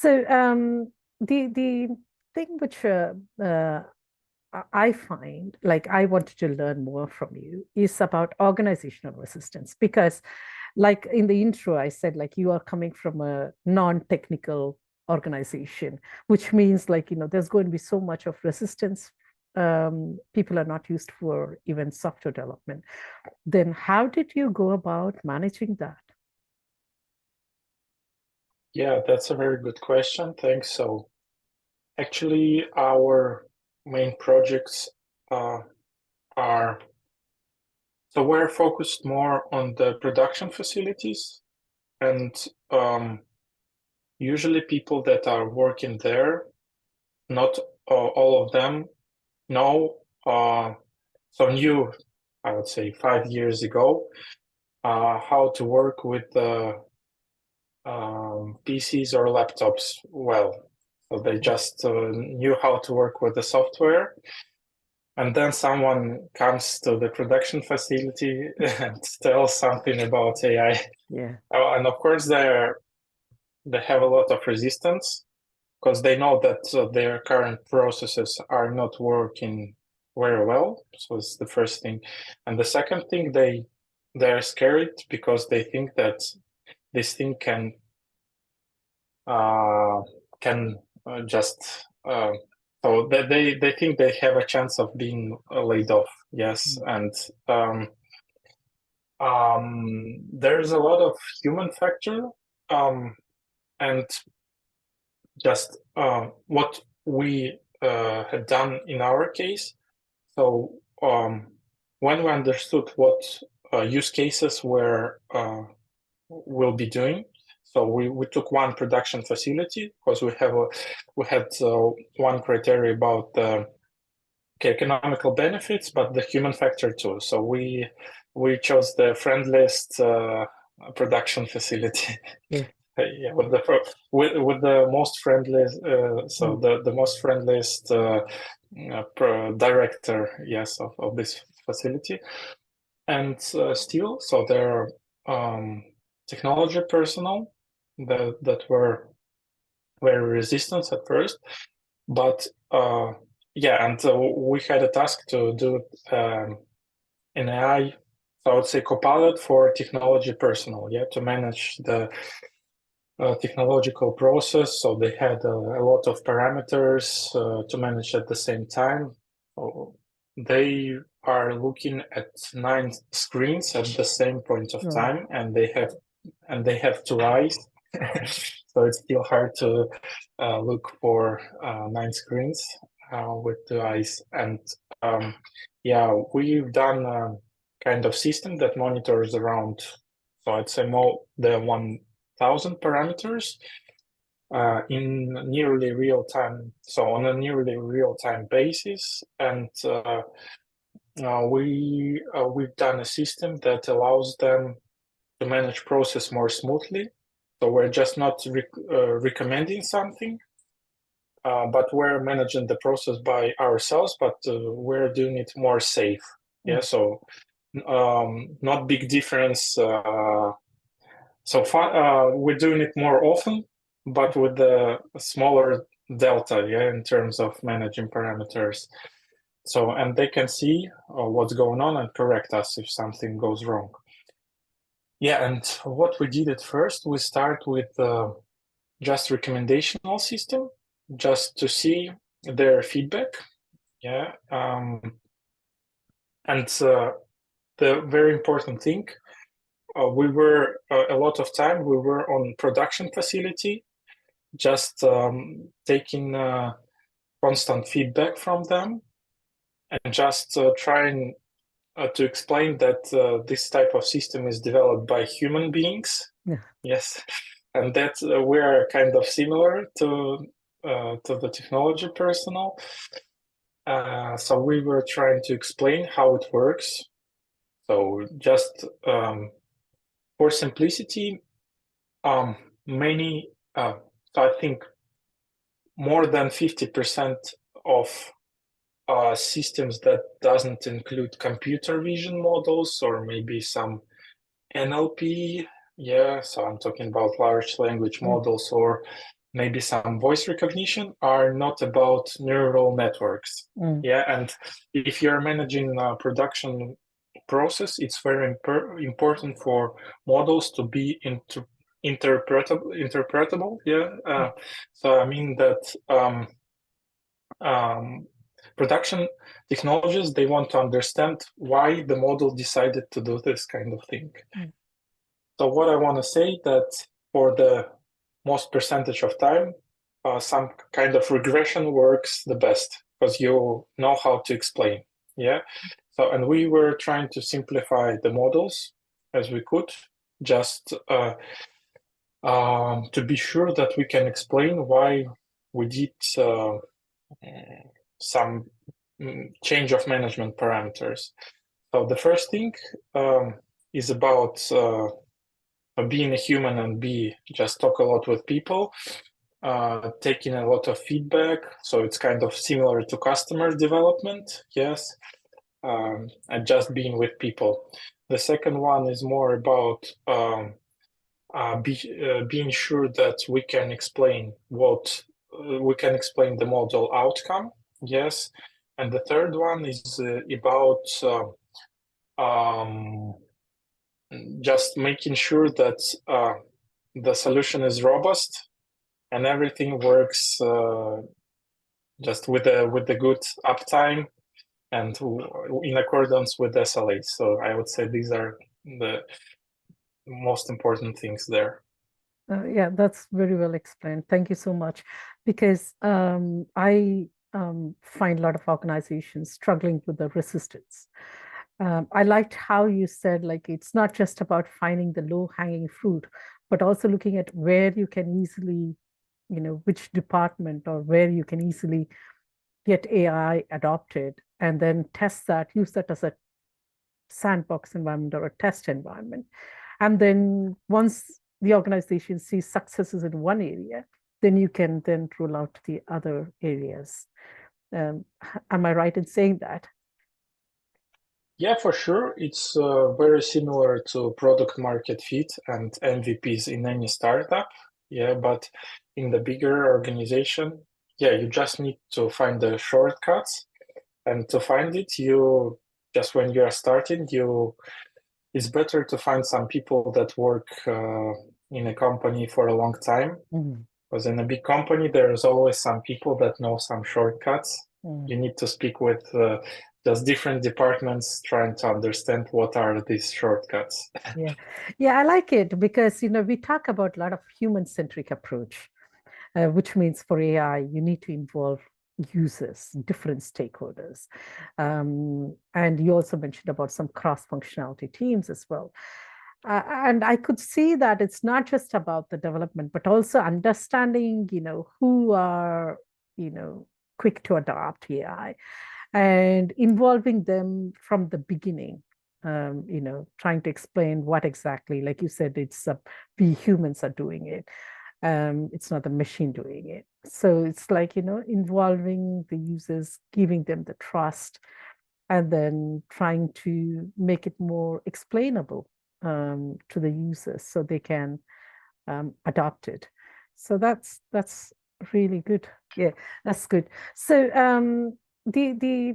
So the thing which I find like I wanted to learn more from you is about organizational resistance because like in the intro I said like you are coming from a non-technical organization, which means like there's going to be so much of resistance. People are not used for even software development. Then how did you go about managing that? Yeah, that's a very good question. Thanks. So actually, our main projects uh, are so we're focused more on the production facilities, and um, usually people that are working there, not all of them know. So knew, I would say, 5 years ago, how to work with PCs or laptops well. So they just knew how to work with the software. And then someone comes to the production facility and tells something about AI. Yeah. And of course, they have a lot of resistance because they know that their current processes are not working very well. So it's the first thing. And the second thing, they're scared because they think that this thing uh, can just so they think they have a chance of being laid off. Yes, and there's a lot of human factor, and just what we had done in our case. So when we understood what use cases we'll be doing, so we took one production facility because we had one criteria about the economical benefits, but the human factor too. So we chose the friendliest production facility. Yeah. Yeah, with the most friendly, so Mm. the most friendliest director, yes, of this facility, and still, so there are technology personnel that were very resistant at first, but yeah, and we had a task to do an AI, so I would say copilot for technology personnel, yeah, to manage the technological process. So they had a lot of parameters to manage at the same time. So they are looking at 9 screens at the same point of Oh. time, and they have 2 eyes. So it's still hard to look for 9 screens with 2 eyes. And yeah, we've done a kind of system that monitors around, so I'd say more the 1,000 parameters in nearly real time. So on a nearly real time basis, and we've done a system that allows them to manage process more smoothly. So we're just not recommending something, but we're managing the process by ourselves, but we're doing it more safe. Yeah, Mm. so not big difference. So we're doing it more often, but with a smaller delta, yeah, in terms of managing parameters. So, and they can see what's going on and correct us if something goes wrong. Yeah, and what we did at first, we start with just recommendational system, just to see their feedback. Yeah, and the very important thing, we were a lot of time we were on production facility, just taking constant feedback from them and just trying to explain that this type of system is developed by human beings. Yeah. Yes, and that we are kind of similar to the technology personnel. So we were trying to explain how it works. So just for simplicity, many, so I think more than 50% of systems that doesn't include computer vision models or maybe some NLP. Yeah, so I'm talking about large language Mm. models or maybe some voice recognition are not about neural networks. Yeah, and if you're managing a production process, it's very important for models to be interpretable. Yeah, so I mean that production technologies, they want to understand why the model decided to do this kind of thing. So what I want to say that for the most percentage of time, some kind of regression works the best because you know how to explain. Yeah. So, and we were trying to simplify the models as we could, just to be sure that we can explain why we did some change of management parameters. So the first thing is about being a human and just talk a lot with people, taking a lot of feedback. So it's kind of similar to customer development, yes, and just being with people. The second one is more about being sure that we can explain the model outcome, yes. And the third one is about just making sure that the solution is robust and everything works just with the good uptime and in accordance with SLA. So I would say these are the most important things there. Yeah, that's very well explained. Thank you so much. Because I find a lot of organizations struggling with the resistance. I liked how you said, like, it's not just about finding the low-hanging fruit, but also looking at where you can easily, which department or where you can easily get AI adopted and then test that, use that as a sandbox environment or a test environment. And then once the organization sees successes in one area, then you can then roll out to the other areas. Am I right in saying that? Yeah, for sure. It's very similar to product market fit and MVPs in any startup. Yeah, but in the bigger organization, yeah, you just need to find the shortcuts. And to find it, when you are starting, it's better to find some people that work in a company for a long time. Because in a big company, there's always some people that know some shortcuts. You need to speak with just different departments trying to understand what are these shortcuts. Yeah, I like it because we talk about a lot of human-centric approach, which means for AI, you need to involve users, different stakeholders. And you also mentioned about some cross-functionality teams as well. And I could see that it's not just about the development, but also understanding, who are, quick to adopt AI and involving them from the beginning. Trying to explain what exactly, like you said, we humans are doing it. It's not the machine doing it. So it's like, involving the users, giving them the trust, and then trying to make it more explainable to the users so they can adopt it. So that's really good. Yeah, that's good. So the